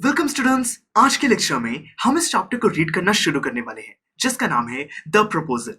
Welcome students. आज के lecture में हम इस चैप्टर को रीड करना शुरू करने वाले हैं जिसका नाम है द प्रपोजल।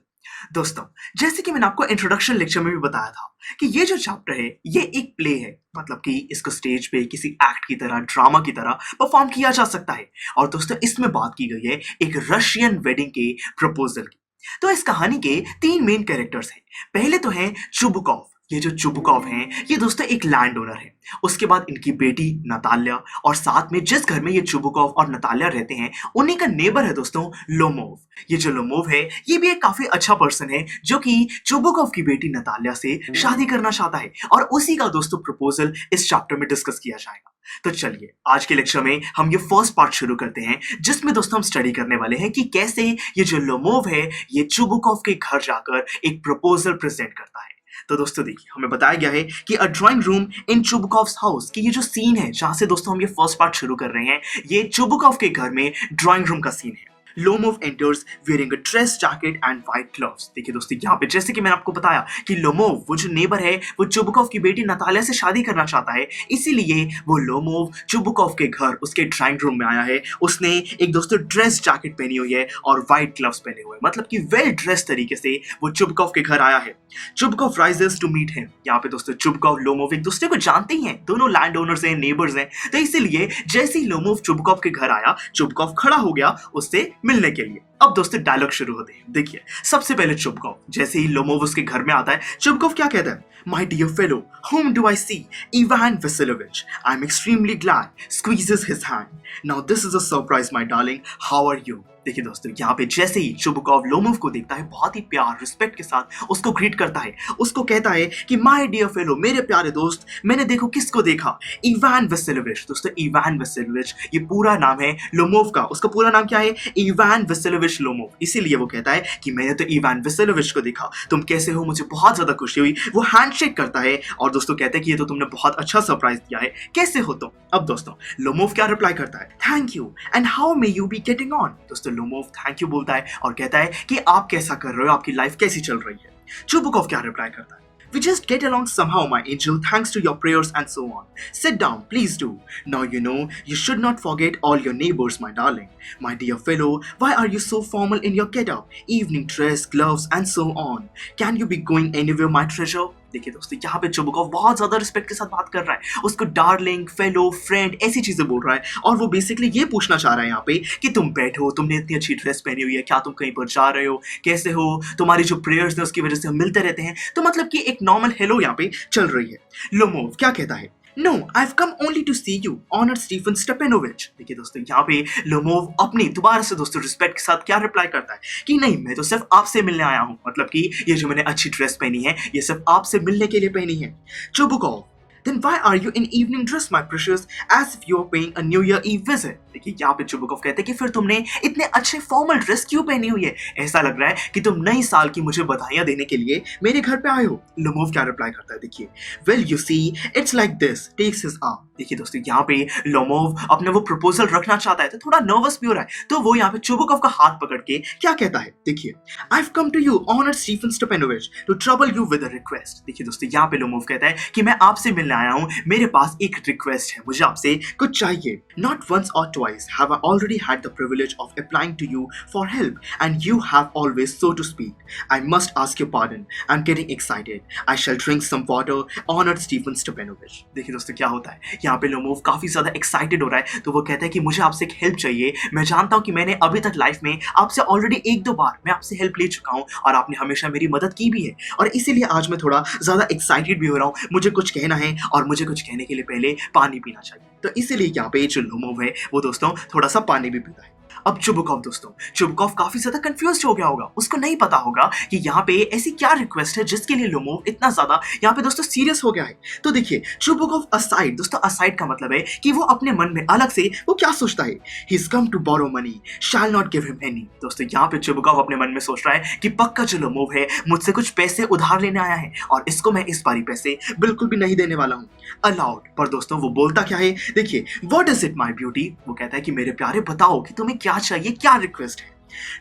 दोस्तों, जैसे कि मैंने आपको इंट्रोडक्शन लेक्चर में भी बताया था कि ये जो चैप्टर है ये एक प्ले है, मतलब कि इसको स्टेज पे किसी एक्ट की तरह, ड्रामा की तरह परफॉर्म किया जा सकता है। और दोस्तों, इसमें बात की गई है एक रशियन वेडिंग के प्रपोजल की। तो इस कहानी के तीन मेन कैरेक्टर्स हैं। पहले तो हैं चुबुकॉव। ये जो चुबुकॉव हैं ये दोस्तों एक लैंड ओनर है। उसके बाद इनकी बेटी नताल्या, और साथ में जिस घर में ये चुबुकॉव और नताल्या रहते हैं उन्हीं का नेबर है दोस्तों लोमोव। ये जो लोमोव है ये भी एक काफी अच्छा पर्सन है जो कि चुबुकॉव की बेटी नताल्या से शादी करना चाहता है, और उसी का दोस्तों प्रपोजल इस चैप्टर में डिस्कस किया जाएगा। तो चलिए आज के लेक्चर में हम ये फर्स्ट पार्ट शुरू करते हैं जिसमें दोस्तों हम स्टडी करने वाले हैं कि कैसे ये जो लोमोव है ये चुबुकॉव के घर जाकर एक प्रपोजल प्रेजेंट करता है। तो दोस्तों देखिए, हमें बताया गया है कि अ ड्राइंग रूम इन चुबुकॉव्स हाउस की ये जो सीन है जहां से दोस्तों हम ये फर्स्ट पार्ट शुरू कर रहे हैं, ये चुबुकॉव के घर में ड्राइंग रूम का सीन है। Lomov enters wearing a dress jacket and white gloves। देखिए दोस्तों, यहाँ पे जैसे कि मैंने आपको बताया कि लोमोव वो जो नेबर है वो चुबुकॉव की बेटी नताल्या से शादी करना चाहता है, इसीलिए वो लोमोव चुबुकॉव के घर उसके ड्राइंग रूम में आया है। उसने एक दोस्तों ड्रेस जैकेट पहनी हुई है और व्हाइट ग्लव्स पहने हुए, मतलब कि वेल ड्रेस तरीके से वो चुबुकॉव के घर आया है। चुबुकॉव राइजेस टू मीट हिम। यहाँ पे दोस्तों चुबुकॉव लोमोव एक दूसरे को जानते ही हैं, दोनों लैंड ओनर्स हैं, नेबर्स हैं। तो इसीलिए जैसे ही लोमोव चुबुकॉव के घर आया, चुबुकॉव खड़ा हो गया उससे मिलने के लिए। अब दोस्तों डायलॉग शुरू होते हैं। देखिए, सबसे पहले चुबुकॉव जैसे ही लोमोव उसके घर में आता है, चुबुकॉव क्या कहता है? My dear fellow, whom do I see? Ivan Vasilovich. I'm extremely glad. Squeezes his hand. Now this is a surprise, my darling. How are you? देखिए दोस्तों, यहाँ पे जैसे ही चुबुकॉव लोमोव को देखता है, बहुत ही प्यार रिस्पेक्ट के साथ उसको ग्रीट करता है। उसको कहता है कि माय डियर फेलो, मेरे प्यारे दोस्त, मैंने देखो किसको देखा? इवान वेसिलोविच। दोस्तों इवान वेसिलोविच ये पूरा नाम है लोमोव का। उसका पूरा नाम क्या है? Ivan Vasilyevich Lomov. इसीलिए वो कहता है कि मैंने तो इवान वेसिलोविच को देखा, तुम कैसे हो? मुझे बहुत ज्यादा खुशी हुई। वो हैंडशेक करता है और दोस्तों कहता है कि ये तो तुमने बहुत अच्छा सरप्राइज दिया है, कैसे हो तुम? अब दोस्तों लोमोव क्या रिप्लाई करता है? Thank you and how may you be getting on. दोस्तों लोमोव थैंक यू बोलता है और कहता है कि आप कैसा कर रहे हो, आपकी लाइफ कैसी चल रही है? चुबुकॉव क्या रिप्लाई करता है? We just get along somehow, my angel, thanks to your prayers and so on. Sit down, please do. Now you know you should not forget all your neighbors, my darling. My dear fellow, why are you so formal in your get-up? Evening dress, gloves, and so on. Can you be going anywhere, my treasure? देखिए दोस्तों, यहाँ पे चुबुकॉव बहुत ज्यादा respect के साथ बात कर रहा है। उसको डार्लिंग, फेलो, फ्रेंड ऐसी चीजें बोल रहा है, और वो बेसिकली ये पूछना चाह रहा है यहाँ पे कि तुम बैठो, तुमने इतनी अच्छी ड्रेस पहनी हुई है, क्या तुम कहीं पर जा रहे हो, कैसे हो, तुम्हारी जो प्रेयर्स है उसकी वजह से हम मिलते रहते हैं। तो मतलब कि एक नॉर्मल हेलो यहाँ पे चल रही है। लोमोव क्या कहता है? No, I've come only to see you, honored Stephen Stepanovich। देखिए दोस्तों, यहाँ पे लोमोव अपनी दोबारा से दोस्तों रिस्पेक्ट के साथ क्या रिप्लाई करता है कि नहीं, मैं तो सिर्फ आपसे मिलने आया हूँ, मतलब कि ये जो मैंने अच्छी ड्रेस पहनी है ये सिर्फ आपसे मिलने के लिए पहनी है। चुबुकॉव, then why are you in evening dress, my precious, as if you are paying a New Year Eve visit? देखिए यहाँ पे चुबुकॉव कहते हैं कि फिर तुमने इतने अच्छे फॉर्मल ड्रेस क्यों पहनी हुई है? ऐसा लग रहा है कि तुम नई साल की मुझे बधाइयां देने के लिए मेरे घर पे आए हो। लोमोव क्या रिप्लाई करता है? देखिए, well you see it's like this, takes his arm। देखिए दोस्तों, यहाँ पे लोमोव अपने वो प्रपोजल रखना चाहता है तो थोड़ा नर्वस भी हो रहा है, तो वो यहाँ पे चुबुकॉव का हाथ पकड़ के क्या कहता है? देखिए, I've come to you, honored Stephen Stepanovich, to trouble you with a request। देखिए दोस्तों, यहाँ पे लोमोव कहता है कि मैं आपसे मिलने आया हूँ, मेरे पास एक रिक्वेस्ट है, मुझे आपसे कुछ चाहिए। Not once or twice have I already had the privilege of applying to you for help, and you have always so to speak. I must ask your pardon. I'm getting excited. I shall drink some water, honored Stephen Stepanovich। देखिए दोस्तों क्या होता है, यहाँ पे Lomov काफी ज्यादा excited हो रहा है, तो वो कहता है कि मुझे आपसे एक हेल्प चाहिए। मैं जानता हूँ कि मैंने अभी तक लाइफ में आपसे ऑलरेडी एक दो बार मैं आपसे हेल्प ले चुका हूँ और आपने हमेशा मेरी मदद की भी है, और इसीलिए आज मैं थोड़ा ज्यादा एक्साइटेड भी हो रहा हूँ। मुझे कुछ कहना है और मुझे कुछ कहने के लिए पहले पानी पीना चाहिए। तो इसीलिए यहाँ पे जो लोमोव है वो दोस्तों थोड़ा सा पानी भी पीता है। अब चुबुकॉव दोस्तों, चुबुकॉव काफी ज्यादा कंफ्यूज हो गया होगा, उसको नहीं पता होगा कि यहाँ पे ऐसी क्या रिक्वेस्ट है जिसके लिए लोमोव इतना ज्यादा यहाँ पे दोस्तों सीरियस हो गया है। तो देखिए, चुबुकॉव असाइड, दोस्तों असाइड का मतलब है कि वो अपने मन में अलग से वो क्या सोचता है? He's come to borrow money, shall not give him any। दोस्तों यहाँ पे चुबुकॉव अपने मन में सोच रहा है कि पक्का जो लोमोव है मुझसे कुछ पैसे उधार लेने आया है और इसको मैं इस बारी पैसे बिल्कुल भी नहीं देने वाला हूँ। अलाउड, पर दोस्तों वो बोलता क्या है? देखिए, what is it my beauty? वो कहता है कि मेरे प्यारे बताओ कि तुम्हें क्या चाहिए, क्या रिक्वेस्ट है?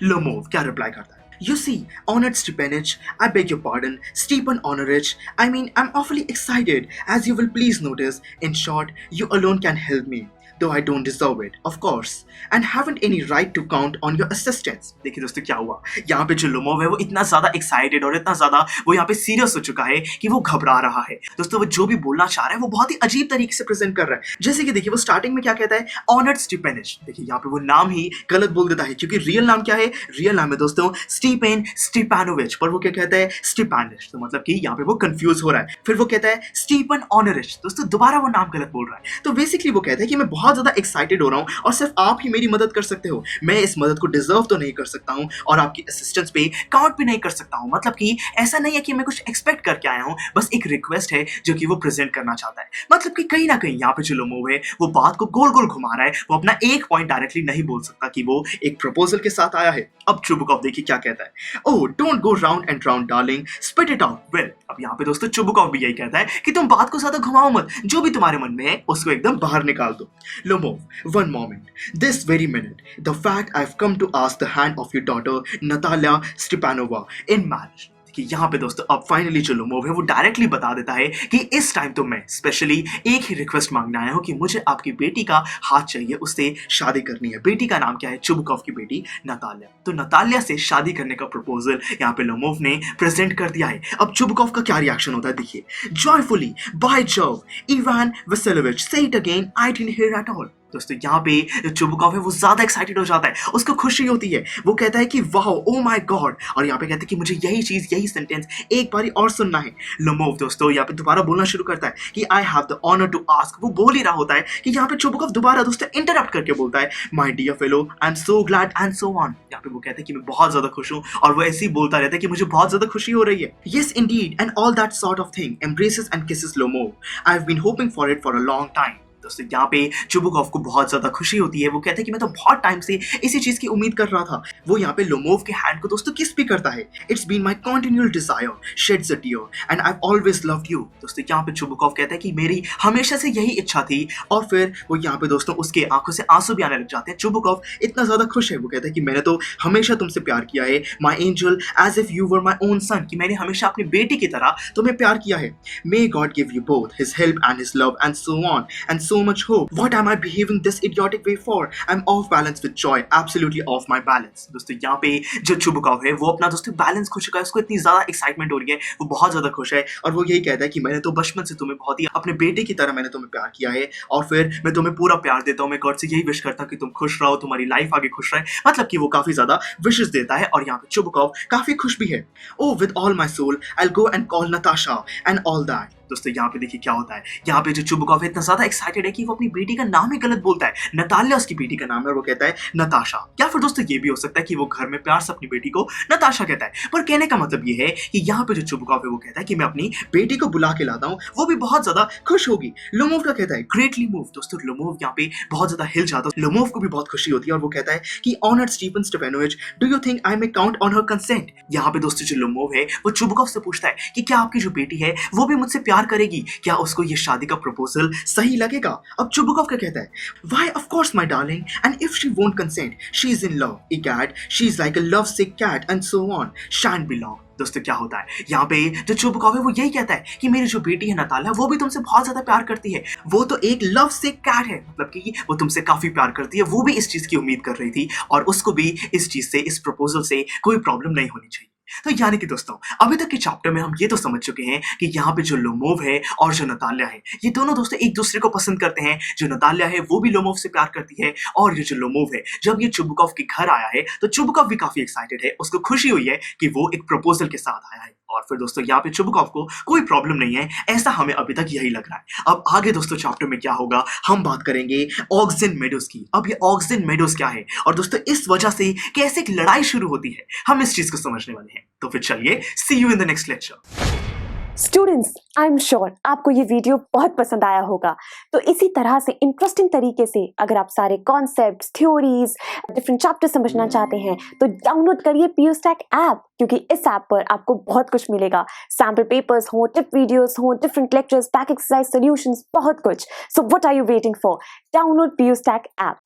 लोमोव क्या रिप्लाई करता है? You see, honored Stepanich, I beg your pardon, Stepan Honorich, I mean, I'm awfully excited, as you will please notice. In short, you alone can help me. though I don't deserve it, of course, and haven't any right to count on your assistance. देखिए दोस्तों क्या हुआ, यहाँ पे जो Lomov है वो इतना ज्यादा एक्साइटेड और इतना ज्यादा वो यहाँ पे सीरियस हो चुका है कि वो घबरा रहा है। दोस्तों वो जो भी बोलना चाह रहा है वो बहुत ही अजीब तरीके से प्रेजेंट कर रहा है। जैसे कि देखिए वो स्टार्टिंग में क्या कहता है, ऑनर्ड स्टीपेनिश। देखिए यहाँ पे वो नाम ही गलत बोल देता है, क्योंकि रियल नाम क्या है, रियल नाम है दोस्तों स्टीपेन स्टीपानोविच, पर वो क्या कहता है स्टीपानिश, तो मतलब कि यहाँ पे वो कंफ्यूज हो रहा है। फिर वो कहता है स्टीफन ऑनरिच, दोस्तों दोबारा वो नाम गलत बोल रहा है। तो बेसिकली वो कहता है कि मैं बहुत ज्यादा एक्साइटेड हो रहा हूँ और सिर्फ आप ही मेरी मदद कर सकते हो। मैं इस मदद को डिजर्व तो नहीं कर सकता हूँ और आपकी असिस्टेंस पे काउंट भी नहीं कर सकता हूँ। मतलब कि ऐसा नहीं है कि मैं कुछ एक्सपेक्ट करके आया हूँ, बस एक रिक्वेस्ट है जो कि वो प्रेजेंट करना चाहता है। मतलब कि कहीं ना कहीं यहाँ पे जो लोमोव है वो बात को गोल गोल घुमा रहा है, वो अपना एक पॉइंट डायरेक्टली नहीं बोल सकता कि वो एक प्रपोजल के साथ आया है। अब चुबुकॉफ देखिए क्या कहता है, oh don't go round and round darling, spit it out well. अब यहाँ पे दोस्तों चुबुकॉफ भी यही कहता है कि तुम बात को ज्यादा घुमाओ मत, जो भी तुम्हारे मन में है उसको एकदम बाहर निकाल दो। Lomov, one moment, this very minute, the fact I have come to ask the hand of your daughter Natalia Stepanovna in marriage. कि यहाँ पे दोस्तों अब फाइनली जो लोमोव है वो डायरेक्टली बता देता है कि इस टाइम तो मैं स्पेशली एक ही रिक्वेस्ट मांगने आया हूँ कि मुझे आपकी बेटी का हाथ चाहिए, उससे शादी करनी है। बेटी का नाम क्या है, चुबुकॉफ की बेटी नतालिया। तो नतालिया से शादी करने का प्रपोजल यहाँ पे लोमोव ने प्रेजेंट कर दिया है। अब चुबुकॉफ का क्या रिएक्शन होता है देखिए, जॉयफुली बाय जव इवान वसेलोविच से it again, I didn't here at all. दोस्तों यहाँ पे जो चुबुकॉफ है वो ज्यादा एक्साइटेड हो जाता है, उसको खुशी होती है। वो कहता है कि वाह ओ माय गॉड, और यहाँ पे कहते हैं कि मुझे यही चीज यही सेंटेंस एक बारी और सुनना है। लोमोव दोस्तों यहाँ पे दोबारा बोलना शुरू करता है कि I have the honour to ask. वो बोल ही रहा होता है कि यहाँ पे चुबुकॉफ दोबारा दोस्तों इंटरप्ट करके बोलता है, my dear fellow I am so glad and so on. यहाँ पे वो कहते हैं कि मैं बहुत ज्यादा खुश हूँ, और वो ऐसे ही बोलता रहता है कि मुझे बहुत ज्यादा खुशी हो रही है। Yes indeed and all that sort of thing, embraces and kisses Lomov, I have been hoping for it for a long time. दोस्तों यहाँ पे चुबुकॉफ को बहुत ज्यादा खुशी होती है। वो कहता है कि मैं तो बहुत टाइम से इसी चीज की उम्मीद कर रहा था। वो यहाँ पे लोमोव के हैंड को दोस्तों किस भी करता है। It's been my continual desire, sheds a tear and I have always loved you. दोस्तों यहाँ पे चुबुकॉफ कहता है कि मेरी हमेशा से यही इच्छा थी, और फिर वो यहाँ पे दोस्तों उसके आंखों से आंसू भी आने लग जाते हैं। चुबुकॉफ इतना ज्यादा खुश है, वो कहता है कि मैंने तो हमेशा तुमसे प्यार किया है, my angel, as if you were my own son, कि मैंने हमेशा अपनी बेटी की तरह तुम्हें प्यार किया है। May God give you both his help and his love and so on and so much hope. What am I behaving this idiotic way for? I'm off balance with joy, absolutely off my balance. दोस्तों यहाँ पे जो चुबुकॉफ है वो अपना दोस्तों balance खो चुका है, उसको इतनी ज्यादा एक्साइटमेंट हो रही है, वो बहुत ज्यादा खुश है, और वो यही कहता है कि मैंने तो बचपन से तुम्हें बहुत ही अपने बेटे की तरह मैंने तुम्हें प्यार किया है, और फिर मैं तुम्हें पूरा प्यार देता हूँ। मैं गॉड से यही विश करता हूँ कि तुम खुश रहो, तुम्हारी लाइफ आगे खुश रहे। मतलब कि वो काफी ज्यादा विशेस देता है, और यहाँ पे चुबुकॉफ काफी खुश भी है। Oh, with all my soul, I'll go and call Natasha and all that. दोस्तों यहाँ पे देखिए क्या होता है, यहाँ पे जो चुबुकॉफ है इतना ज्यादा एक्साइटेड है कि वो अपनी बेटी का नाम ही गलत बोलता है। नतालिया उसकी बेटी का नाम है और वो कहता है नताशा। या फिर दोस्तों ये भी हो सकता है कि वो घर में प्यार से अपनी बेटी को नताशा कहता है, पर कहने का मतलब ये है कि यहाँ पे जो चुबुकॉफ है वो कहता है कि मैं अपनी बेटी को बुला के लाता हूँ, वो भी बहुत ज्यादा खुश होगी। लोमोव का कहता है ग्रेटली मूव। दोस्तों लोमोव यहाँ पे बहुत ज्यादा हिल जाता है, लोमोव को भी बहुत खुशी होती है, और वो कहता है कि honoured Stephen Stefanovich, do you think I may count on her consent. यहाँ पे दोस्तों जो लोमोव है वो चुबुकॉफ से पूछता है कि क्या आपकी जो बेटी है वो भी मुझसे प्यार करेगी, क्या उसको ये शादी का प्रपोजल सही लगेगा। अब चुबुकॉफ क्या कहता है, why of course my darling, and if she won't consent she is in love, egad she is like a lovesick cat and so on, shan't belong. दोस्तों क्या होता है, यहाँ पे जो चुबुकॉफ है वो यही कहता है कि मेरी जो बेटी है नतालिया वो भी तुमसे बहुत ज्यादा प्यार करती है, वो तो एक लव सिक कैट है, मतलब कि वो तुमसे काफी प्यार करती है, वो भी इस चीज की उम्मीद कर रही थी, और उसको भी इस चीज से, इस प्रपोजल से कोई प्रॉब्लम नहीं होनी चाहिए। तो यानी कि दोस्तों अभी तक के चैप्टर में हम ये तो समझ चुके हैं कि यहाँ पे जो लोमोव है और जो नतालिया है ये दोनों दोस्तों एक दूसरे को पसंद करते हैं। जो नतालिया है वो भी लोमोव से प्यार करती है, और ये जो लोमोव है जब ये चुबुकॉफ के घर आया है तो चुबुकॉफ भी काफी एक्साइटेड है, उसको खुशी हुई है कि वो एक प्रपोजल के साथ आया है, और फिर दोस्तों यहाँ पे चुबुकॉफ को कोई प्रॉब्लम नहीं है, ऐसा हमें अभी तक यही लग रहा है। अब आगे दोस्तों चैप्टर में क्या होगा हम बात करेंगे ऑक्सिन मेडोज की। अब ये ऑक्सिन मेडोज क्या है, और दोस्तों इस वजह से कैसे एक लड़ाई शुरू होती है, हम इस चीज को समझने वाले हैं। तो फिर चलिए see you in the next lecture. Students, I am sure आपको ये वीडियो बहुत पसंद आया होगा। तो इसी तरह से इंटरेस्टिंग तरीके से अगर आप सारे कॉन्सेप्ट्स, थ्योरीज, डिफरेंट चैप्टर समझना चाहते हैं तो डाउनलोड करिए PuStack ऐप, क्योंकि इस ऐप पर आपको बहुत कुछ मिलेगा। सैम्पल पेपर्स हो, टिप वीडियोस हो, different lectures, back exercise solutions, बहुत कुछ। So what are you waiting for? Download PuStack app.